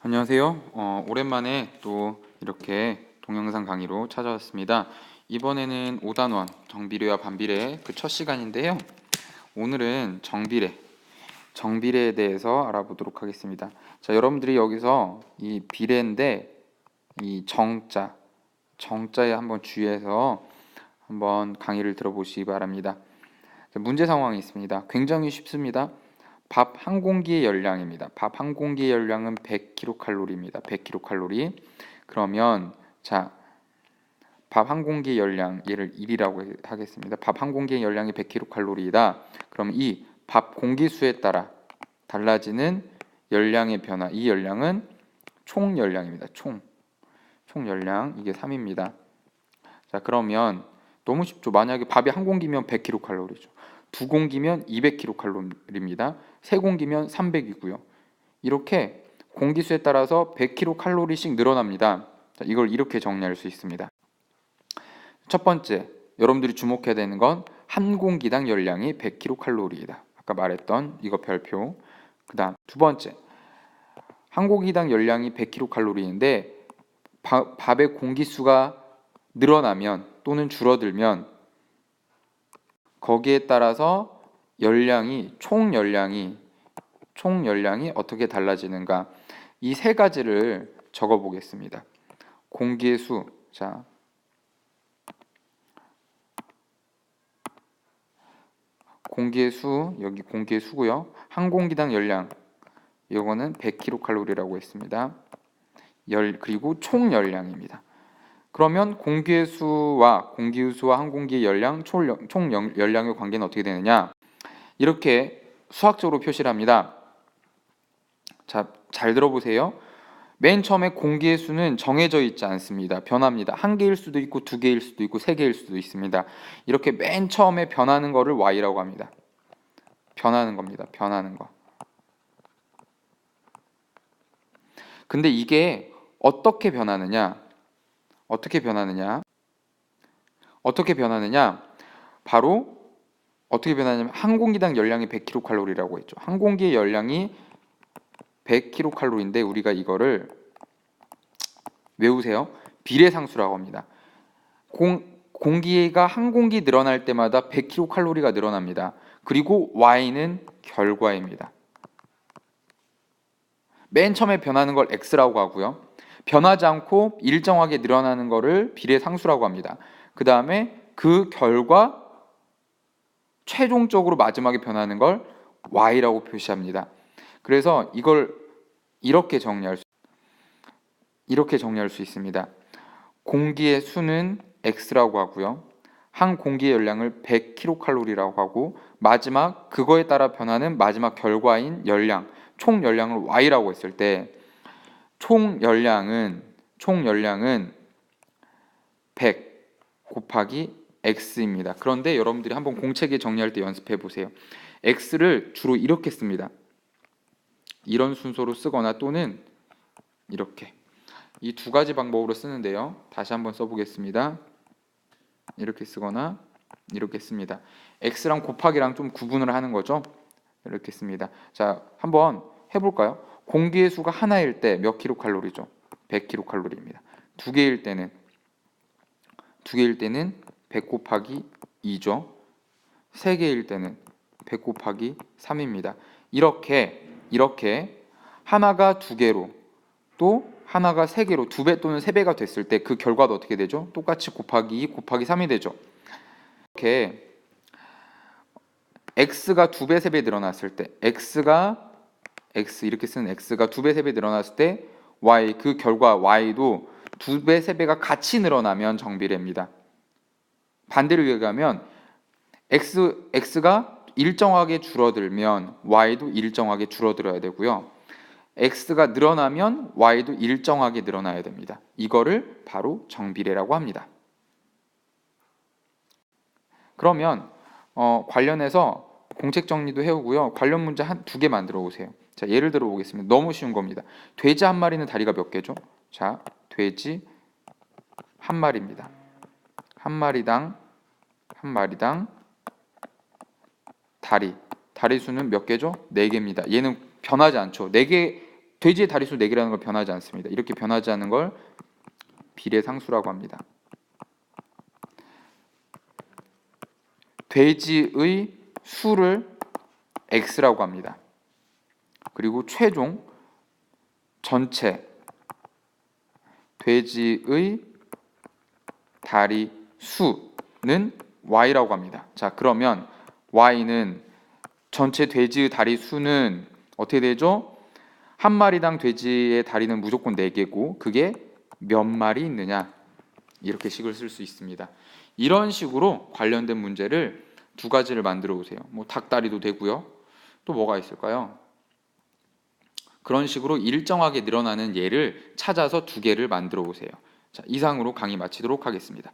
안녕하세요. 오랜만에 또 이렇게 동영상 강의로 찾아왔습니다. 이번에는 5단원 정비례와 반비례 그 첫 시간인데요. 오늘은 정비례에 대해서 알아보도록 하겠습니다. 자, 여러분들이 여기서 이 비례인데 이 정자에 한번 주의해서 한번 강의를 들어보시기 바랍니다. 자, 문제 상황이 있습니다. 굉장히 쉽습니다. 밥 한 공기의 열량입니다. 밥 한 공기의 열량은 100kcal입니다. 100kcal. 그러면 자, 밥 한 공기의 열량, 얘를 1이라고 하겠습니다. 밥 한 공기의 열량이 100kcal이다. 그럼 이 밥 공기수에 따라 달라지는 열량의 변화, 이 열량은 총 열량입니다. 총 열량, 이게 3입니다. 자, 그러면 너무 쉽죠. 만약에 밥이 한 공기면 100kcal죠. 두 공기면 200kcal입니다. 세 공기면 300이고요. 이렇게 공기수에 따라서 100kcal씩 늘어납니다. 자, 이걸 이렇게 정리할 수 있습니다. 첫 번째, 여러분들이 주목해야 되는 건 한 공기당 열량이 100kcal이다. 아까 말했던 이거 별표. 그 다음 두 번째, 한 공기당 열량이 100kcal인데 밥의 공기수가 늘어나면 또는 줄어들면 거기에 따라서 총 열량이 어떻게 달라지는가, 이 세 가지를 적어 보겠습니다. 공기의 수, 자, 공기의 수, 여기 공기의 수고요. 한 공기당 열량, 이거는 100kcal라고 했습니다. 그리고 총 열량입니다. 그러면 공기의 수와 한 공기의 열량, 총 열량의 관계는 어떻게 되느냐? 이렇게 수학적으로 표시를 합니다. 자, 잘 들어보세요. 맨 처음에 공기의 수는 정해져 있지 않습니다. 변합니다. 한 개일 수도 있고 두 개일 수도 있고 세 개일 수도 있습니다. 이렇게 맨 처음에 변하는 거를 y라고 합니다. 변하는 겁니다. 변하는 거. 근데 이게 어떻게 변하느냐? 바로 어떻게 변하냐면 한 공기당 열량이 100kcal라고 했죠. 한 공기의 열량이 100kcal인데 우리가 이거를 외우세요. 비례상수라고 합니다. 공기가 한 공기 늘어날 때마다 100kcal가 늘어납니다. 그리고 y는 결과입니다. 맨 처음에 변하는 걸 x라고 하고요. 변하지 않고 일정하게 늘어나는 거를 비례상수라고 합니다. 그 다음에 그 결과 최종적으로 마지막에 변하는 걸 y라고 표시합니다. 그래서 이걸 이렇게 정리할 수 있습니다. 공기의 수는 x라고 하고요. 한 공기의 열량을 100kcal라고 하고 마지막 그거에 따라 변하는 마지막 결과인 열량, 총 열량을 y라고 했을 때 총 열량은 100 곱하기 x입니다. 그런데 여러분들이 한번 공책에 정리할 때 연습해 보세요. x를 주로 이렇게 씁니다. 이런 순서로 쓰거나 또는 이렇게, 이 두 가지 방법으로 쓰는데요. 다시 한번 써보겠습니다. 이렇게 쓰거나 이렇게 씁니다. x랑 곱하기랑 좀 구분을 하는 거죠. 이렇게 씁니다. 자, 한번 해볼까요? 공기의 수가 하나일 때 몇 킬로칼로리죠? 100kcal입니다. 두 개일 때는 100 곱하기 2죠. 세 개일 때는 100 곱하기 3입니다. 이렇게 하나가 두 개로 또 하나가 세 개로 두 배 또는 세 배가 됐을 때 그 결과도 어떻게 되죠? 똑같이 곱하기 2 곱하기 3이 되죠. 이렇게 x가 두 배, 세 배 늘어났을 때 이렇게 쓰는 x가 두 배, 세 배 늘어났을 때 y, 그 결과 y도 두 배, 세 배가 같이 늘어나면 정비례입니다. 반대로 얘기하면 x가 일정하게 줄어들면 y도 일정하게 줄어들어야 되고요. x가 늘어나면 y도 일정하게 늘어나야 됩니다. 이거를 바로 정비례라고 합니다. 그러면 관련해서 공책 정리도 해오고요. 관련 문제 두 개 만들어 오세요. 자, 예를 들어 보겠습니다. 너무 쉬운 겁니다. 돼지 한 마리는 다리가 몇 개죠? 자, 돼지 한 마리입니다. 한 마리당 다리 수는 몇 개죠? 4개입니다. 얘는 변하지 않죠. 4개 돼지의 다리수 4개라는 걸 변하지 않습니다. 이렇게 변하지 않는 걸 비례상수라고 합니다. 돼지의 수를 x라고 합니다. 그리고 최종 전체 돼지의 다리 수는 y라고 합니다. 자, 그러면 y는 전체 돼지의 다리 수는 어떻게 되죠? 한 마리당 돼지의 다리는 무조건 4개고 그게 몇 마리 있느냐, 이렇게 식을 쓸 수 있습니다. 이런 식으로 관련된 문제를 2가지를 만들어 보세요. 뭐 닭다리도 되고요. 또 뭐가 있을까요? 그런 식으로 일정하게 늘어나는 예를 찾아서 2개를 만들어 보세요. 자, 이상으로 강의 마치도록 하겠습니다.